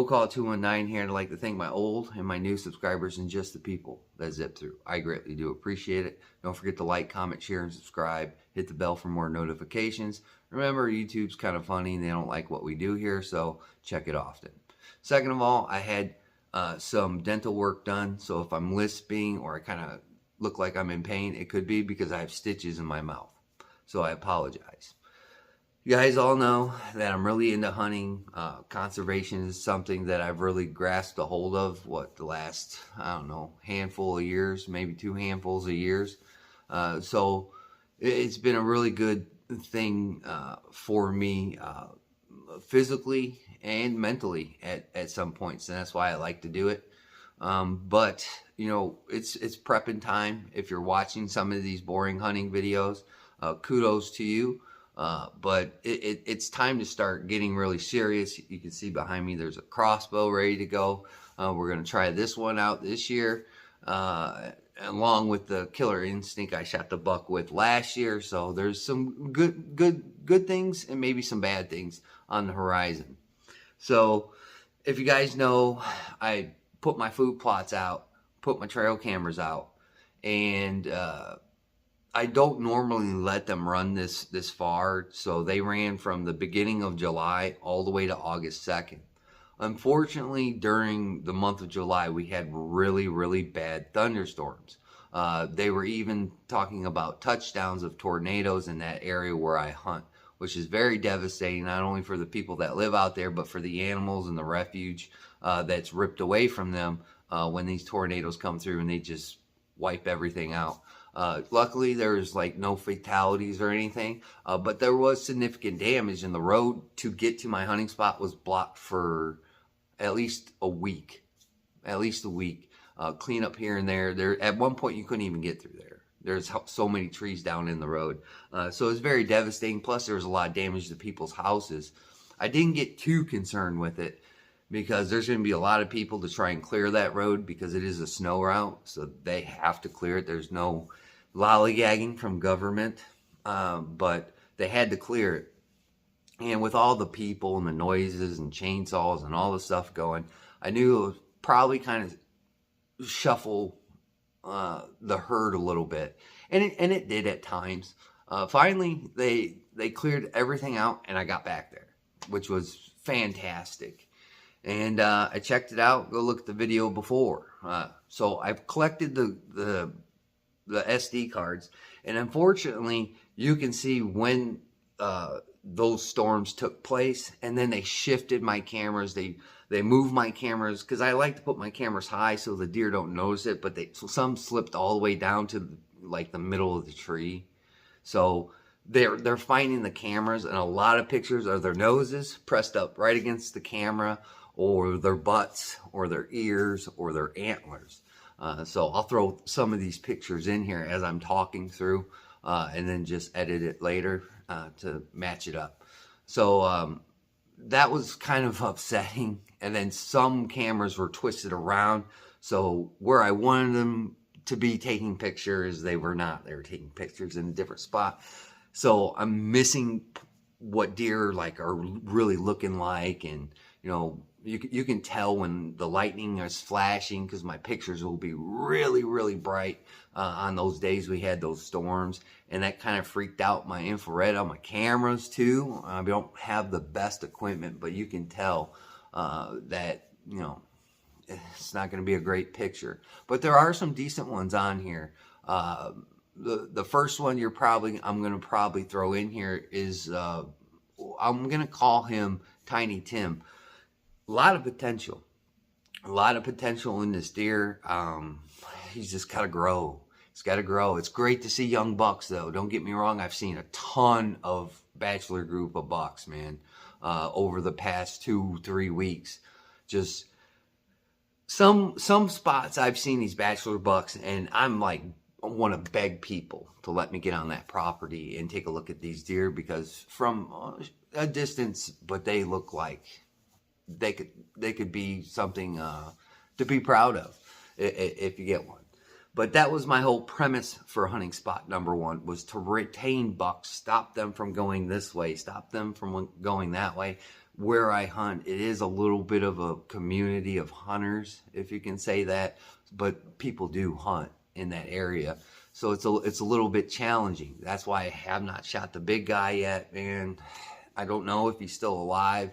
Roll Call 219 here. I'd like to thank my old and my new subscribers and just the people that zip through. I greatly do appreciate it. Don't forget to like, comment, share, and subscribe. Hit the bell for more notifications. Remember, YouTube's kind of funny. They don't like what we do here, so check it often. Second of all, I had some dental work done, so if I'm lisping or I kind of look like I'm in pain, it could be because I have stitches in my mouth. So I apologize. You guys all know that I'm really into hunting. Conservation is something that I've really grasped a hold of, the last, I don't know, handful of years, maybe 2 handfuls of years. So it's been a really good thing for me physically and mentally at some points, and that's why I like to do it. But you know, it's prepping time. If you're watching some of these boring hunting videos, kudos to you. But it's time to start getting really serious. You can see behind me there's a crossbow ready to go. We're going to try this one out this year, along with the Killer Instinct I shot the buck with last year. So there's some good things and maybe some bad things on the horizon. So if you guys know, I put my food plots out, put my trail cameras out, and I don't normally let them run this far, so they ran from the beginning of July all the way to August 2nd. Unfortunately, during the month of July, we had really bad thunderstorms. They were even talking about touchdowns of tornadoes in that area where I hunt, which is very devastating, not only for the people that live out there, but for the animals and the refuge that's ripped away from them when these tornadoes come through and they just wipe everything out. Luckily, there's like no fatalities or anything, but there was significant damage, and the road to get to my hunting spot was blocked for at least a week. Clean up here and there. At one point, you couldn't even get through there. There's so many trees down in the road. So it's very devastating. Plus, there was a lot of damage to people's houses. I didn't get too concerned with it because there's going to be a lot of people to try and clear that road because it is a snow route. So they have to clear it. There's no lollygagging from government, but they had to clear it. And with all the people and the noises and chainsaws and all the stuff going, I knew it would probably kind of shuffle the herd a little bit, and it did at times. Finally, they cleared everything out, and I got back there, which was fantastic. And I checked it out. Go look at the video before. So I've collected the SD cards, and unfortunately, you can see when those storms took place, and then they shifted my cameras. They moved my cameras because I like to put my cameras high so the deer don't notice it, but so some slipped all the way down to like the middle of the tree. So they're finding the cameras, and a lot of pictures are their noses pressed up right against the camera, or their butts, or their ears, or their antlers. So I'll throw some of these pictures in here as I'm talking through, and then just edit it later to match it up. So that was kind of upsetting. And then some cameras were twisted around, so where I wanted them to be taking pictures, they were not. They were taking pictures in a different spot. So I'm missing what deer like are really looking like, and you know, you can tell when the lightning is flashing because my pictures will be really bright on those days we had those storms, and that kind of freaked out my infrared on my cameras too. I don't have the best equipment, but you can tell that, you know, it's not going to be a great picture. But there are some decent ones on here. The first one I'm going to probably throw in here is I'm going to call him Tiny Tim. A lot of potential in this deer. He's just got to grow. He's got to grow. It's great to see young bucks, though. Don't get me wrong. I've seen a ton of bachelor group of bucks, man, over the past 2-3 weeks. Just some spots I've seen these bachelor bucks, and I'm like, I want to beg people to let me get on that property and take a look at these deer, because from a distance, but they look like they could be something to be proud of if you get one. But that was my whole premise for hunting spot number 1, was to retain bucks, stop them from going this way, stop them from going that way. where I hunt, it is a little bit of a community of hunters, if you can say that, but people do hunt in that area. So it's a little bit challenging. That's why I have not shot the big guy yet, and I don't know if he's still alive.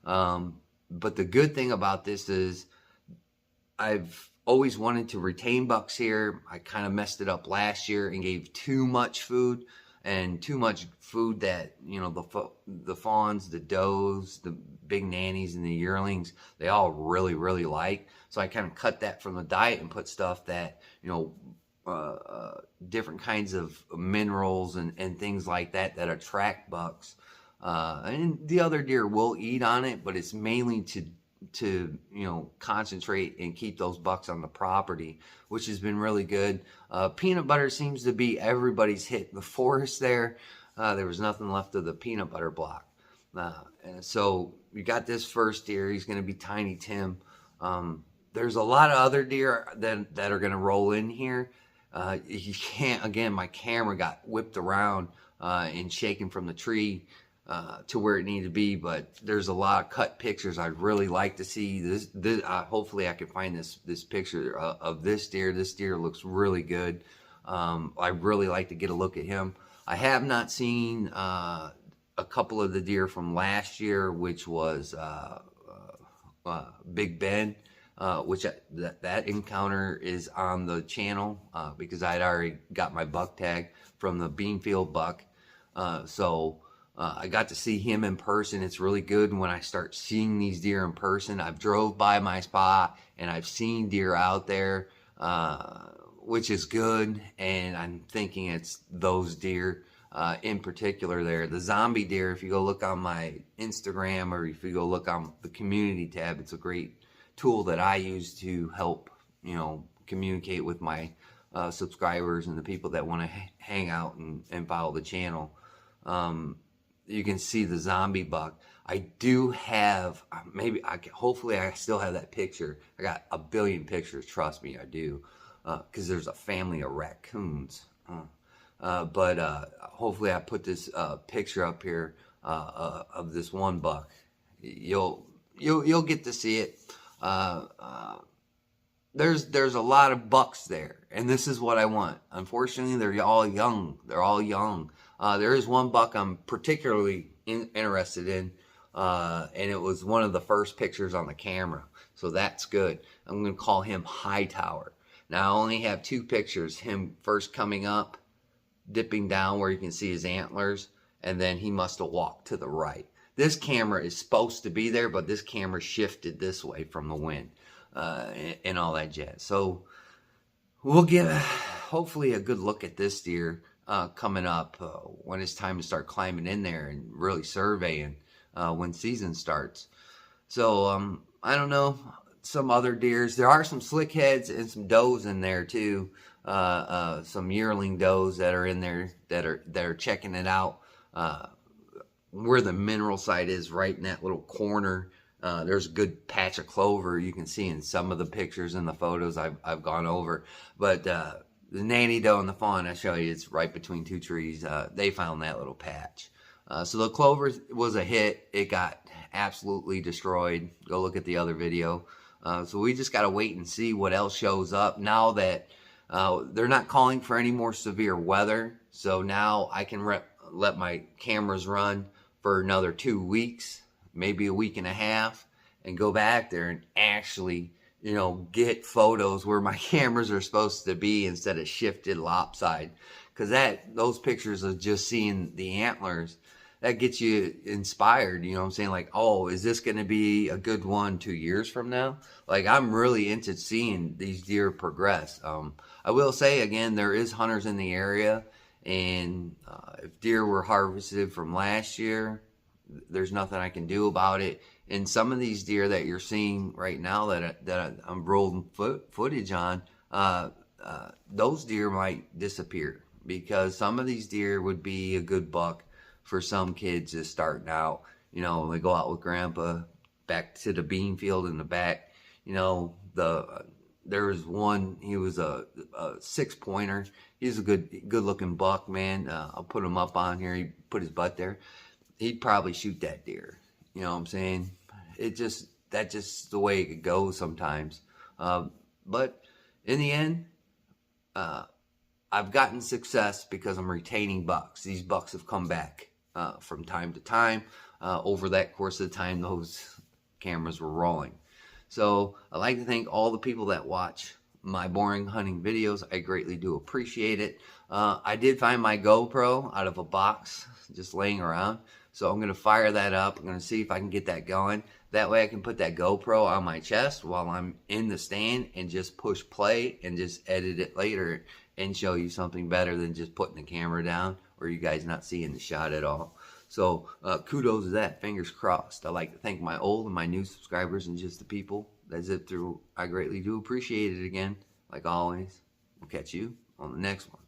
But the good thing about this is I've always wanted to retain bucks here. I kind of messed it up last year and gave too much food, and too much food that, you know, the fawns, the does, the big nannies, and the yearlings, they all really, really like. So I kind of cut that from the diet and put stuff that, you know, different kinds of minerals and things like that that attract bucks. And the other deer will eat on it, but it's mainly to you know, concentrate and keep those bucks on the property, which has been really good. Peanut butter seems to be everybody's hit. The forest there was nothing left of the peanut butter block. And so we got this first deer. He's going to be Tiny Tim. There's a lot of other deer that are going to roll in here. You can't, again, my camera got whipped around and shaken from the tree to where it needed to be, but there's a lot of cut pictures I'd really like to see. This hopefully I can find this picture of this deer. This deer looks really good. I'd really like to get a look at him. I have not seen a couple of the deer from last year, which was Big Ben, which that encounter is on the channel because I'd already got my buck tag from the Beanfield buck. I got to see him in person. It's really good when I start seeing these deer in person. I've drove by my spot and I've seen deer out there, which is good. And I'm thinking it's those deer in particular there. The zombie deer, if you go look on my Instagram or if you go look on the community tab, it's a great tool that I use to help, you know, communicate with my subscribers and the people that want to hang out and follow the channel. You can see the zombie buck. I do have, hopefully I still have that picture. I got a billion pictures, trust me, I do, because there's a family of raccoons. Hopefully I put this picture up here of this one buck. You'll get to see it. There's a lot of bucks there, and this is what I want. Unfortunately, they're all young. There is one buck I'm particularly interested in, and it was one of the first pictures on the camera, so that's good. I'm going to call him Hightower. Now, I only have two pictures, him first coming up, dipping down where you can see his antlers, and then he must have walked to the right. This camera is supposed to be there, but this camera shifted this way from the wind and all that jazz. So we'll get hopefully a good look at this deer coming up when it's time to start climbing in there and really surveying when season starts. So I don't know, some other deers. There are some slick heads and some does in there too. Some yearling does that are in there that are checking it out. Where the mineral site is, right in that little corner, there's a good patch of clover you can see in some of the pictures and the photos I've gone over. But the nanny doe and the fawn, I show you, it's right between two trees. They found that little patch. So the clover was a hit. It got absolutely destroyed. Go look at the other video. So we just got to wait and see what else shows up now that they're not calling for any more severe weather. So now I can let my cameras run for another 2 weeks, maybe a week and a half, and go back there and actually, you know, get photos where my cameras are supposed to be instead of shifted lopside. Because those pictures of just seeing the antlers, that gets you inspired, you know what I'm saying? Like, oh, is this going to be a good one 2 years from now? Like, I'm really into seeing these deer progress. I will say, again, there is hunters in the area, and if deer were harvested from last year, there's nothing I can do about it. And some of these deer that you're seeing right now that I'm rolling footage on, those deer might disappear, because some of these deer would be a good buck for some kids just starting out. You know, they go out with grandpa back to the bean field in the back. You know, there was one, he was a 6-pointer. He's a good looking buck, man. I'll put him up on here. He put his butt there. He'd probably shoot that deer. You know what I'm saying? That's just the way it goes sometimes. But in the end, uh, I've gotten success because I'm retaining bucks. These bucks have come back from time to time over that course of the time those cameras were rolling. So I'd like to thank all the people that watch my boring hunting videos. I greatly do appreciate it. I did find my GoPro out of a box just laying around. So I'm going to fire that up. I'm going to see if I can get that going. That way I can put that GoPro on my chest while I'm in the stand and just push play and just edit it later and show you something better than just putting the camera down or you guys not seeing the shot at all. So kudos to that. Fingers crossed. I'd like to thank my old and my new subscribers and just the people that zip through. I greatly do appreciate it again. Like always, we'll catch you on the next one.